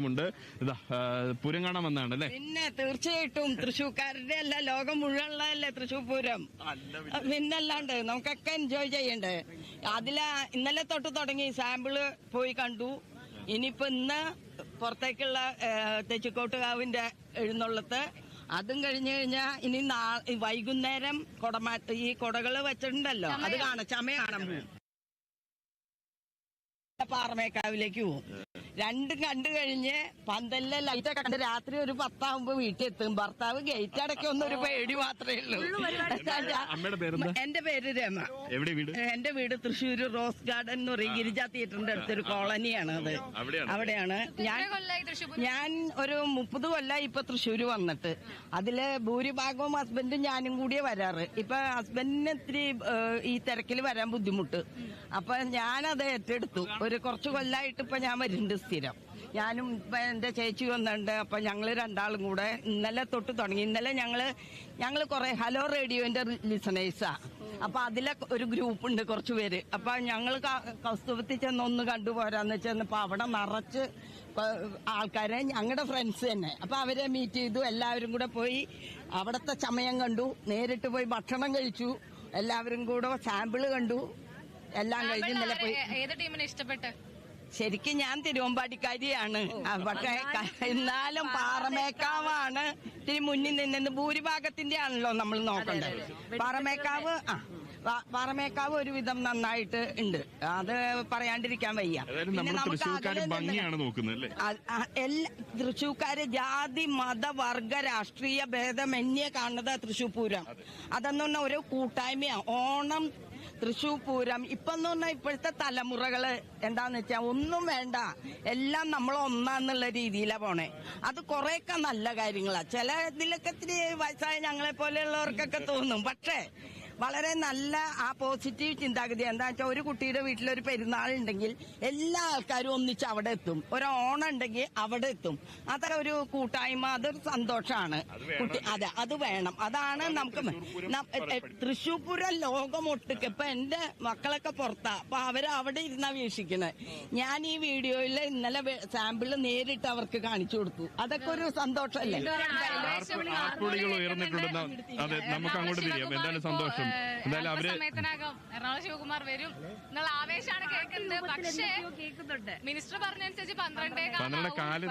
ുണ്ട് ഇതാ പൂരം കാണാൻ വന്നതാണ് അല്ലേ? പിന്നെ തീർച്ചയായിട്ടും തൃശ്ശൂർക്കാരുടെ അല്ല, ലോകം മുഴുവനുള്ളതല്ലേ തൃശ്ശൂർ പൂരം. പിന്നല്ലാണ്ട് നമുക്കൊക്കെ എൻജോയ് ചെയ്യണ്ടേ. ഇന്നലെ തൊട്ട് തുടങ്ങി സാമ്പിള് പോയി കണ്ടു. ഇനിയിപ്പോ ഇന്ന് പുറത്തേക്കുള്ള തെച്ചിക്കോട്ടുകാവിന്റെ എഴുന്നള്ളത്ത്, അതും കഴിഞ്ഞു കഴിഞ്ഞാ ഇനി വൈകുന്നേരം ഈ കൊടകള് വെച്ചിട്ടുണ്ടല്ലോ, അത് കാണാം, ചമയ കാണാൻ പോകും. പാറമേക്കാവിലേക്ക് പോകും. രണ്ടും കണ്ടു കഴിഞ്ഞ് പന്തലിലെ ലൈറ്റൊക്കെ കണ്ട് രാത്രി ഒരു 10 വീട്ടിൽ എത്തും. ഭർത്താവ് ഗേറ്റ് അടയ്ക്കൊന്നും ഒരു പേടി മാത്രമേ ഉള്ളൂ. എന്റെ പേര് രമ. എവിടെ വീട്? എന്റെ വീട് തൃശ്ശൂര് റോസ് ഗാർഡൻ എന്ന് പറയും, ഗിരിജ തിയേറ്ററിന്റെ അടുത്തൊരു കോളനിയാണ് അത്. അവിടെയാണ് ഞാൻ ഒരു 30 കൊല്ലമായി ഇപ്പൊ തൃശ്ശൂര് വന്നിട്ട്. അതില് ഭൂരിഭാഗവും ഹസ്ബൻഡും ഞാനും കൂടിയേ വരാറ്. ഇപ്പൊ ഹസ്ബൻഡിന് ഇത്തിരി ഈ തിരക്കിൽ വരാൻ ബുദ്ധിമുട്ട്. അപ്പൊ ഞാനത് ഏറ്റെടുത്തു. കുറച്ചു കൊല്ലമായിട്ട് ഇപ്പൊ ഞാൻ വരുന്നുണ്ട് സ്ഥിരം. ഞാനും ഇപ്പൊ എന്റെ ചേച്ചി വന്നിട്ടുണ്ട്. അപ്പൊ ഞങ്ങള് രണ്ടാളും കൂടെ ഇന്നലെ തൊട്ട് തുടങ്ങി. ഇന്നലെ ഞങ്ങള് കുറെ ഹലോ റേഡിയോന്റെ ലിസണേഴ്സാ. അപ്പൊ അതിലെ ഒരു ഗ്രൂപ്പ് ഉണ്ട്, കുറച്ചു പേര്. അപ്പൊ ഞങ്ങള് കൗസ്തുഭത്തിൽ ചെന്നൊന്ന് കണ്ടുപോരാന്ന് ചെന്നപ്പോ അവിടെ നിറച്ച് ആൾക്കാരെ, ഞങ്ങളുടെ ഫ്രണ്ട്സ് തന്നെ. അപ്പൊ അവരെ മീറ്റ് ചെയ്തു. എല്ലാവരും കൂടെ പോയി അവിടത്തെ ചമയം കണ്ടു. നേരിട്ട് പോയി ഭക്ഷണം കഴിച്ചു. എല്ലാവരും കൂടെ സാമ്പിള് കണ്ടു. എല്ലാം കഴിഞ്ഞ് ഇന്നലെ പോയി. ഏത് ടീമിനെ ഇഷ്ടപ്പെട്ട്? ശരിക്കും ഞാൻ തിരുവമ്പാടിക്കാരിയാണ്. പക്ഷെ എന്നാലും പാറമേക്കാവാണ് ഇത്തിരി മുന്നിൽ നിന്ന്. ഭൂരിഭാഗത്തിന്റെ ആണല്ലോ നമ്മൾ നോക്കേണ്ടത്. പാറമേക്കാവ് ഒരുവിധം നന്നായിട്ട് ഉണ്ട്, അത് പറയാണ്ടിരിക്കാൻ വയ്യ. പിന്നെ നമുക്ക് തൃശ്ശൂർക്കാര് ജാതി മത വർഗ രാഷ്ട്രീയ ഭേദമന്യേ കാണുന്നത് തൃശ്ശൂർ പൂരം. അതെന്ന് പറഞ്ഞാൽ ഒരു കൂട്ടായ്മയാ. ഓണം, തൃശ്ശൂർ പൂരം ഇപ്പം എന്ന് പറഞ്ഞാൽ ഇപ്പോഴത്തെ തലമുറകള് എന്താന്ന് വെച്ചാ ഒന്നും വേണ്ട, എല്ലാം നമ്മൾ ഒന്നാന്നുള്ള രീതിയിലാണ് പോണേ. അത് കുറെയൊക്കെ നല്ല കാര്യങ്ങളാ. ചില ഇതിലൊക്കെ ഇത്തിരി വയസ്സായ ഞങ്ങളെ പോലെയുള്ളവർക്കൊക്കെ തോന്നും. പക്ഷേ വളരെ നല്ല ആ പോസിറ്റീവ് ചിന്താഗതി. എന്താ വെച്ചാൽ ഒരു കുട്ടിയുടെ വീട്ടിലൊരു പെരുന്നാളുണ്ടെങ്കിൽ എല്ലാ ആൾക്കാരും ഒന്നിച്ച് അവിടെ എത്തും. ഒരു ഓണം ഉണ്ടെങ്കിൽ അവിടെ എത്തും. അതൊക്കെ ഒരു കൂട്ടായ്മ, അതൊരു സന്തോഷമാണ്. അതെ, അത് വേണം. അതാണ് നമുക്ക് തൃശ്ശൂർ പൂരം ലോകമൊട്ടുക്ക്. ഇപ്പൊ എന്റെ മക്കളൊക്കെ പുറത്താ, അപ്പൊ അവരവിടെ ഇരുന്നാ വീക്ഷിക്കണേ. ഞാൻ ഈ വീഡിയോയിൽ ഇന്നലെ സാമ്പിള് നേരിട്ട് അവർക്ക് കാണിച്ചു കൊടുത്തു. അതൊക്കെ ഒരു സന്തോഷമല്ലേ? അതെ, നമുക്ക് അങ്ങോട്ട് തിരിയാം. എന്തായാലും സന്തോഷം. സമയത്തിനകം എറണാകുളം ശിവകുമാർ വരും എന്നുള്ള ആവേശമാണ് കേൾക്കുന്നത്. പക്ഷേ മിനിസ്റ്റർ പറഞ്ഞനുസരിച്ച് 12 കാലം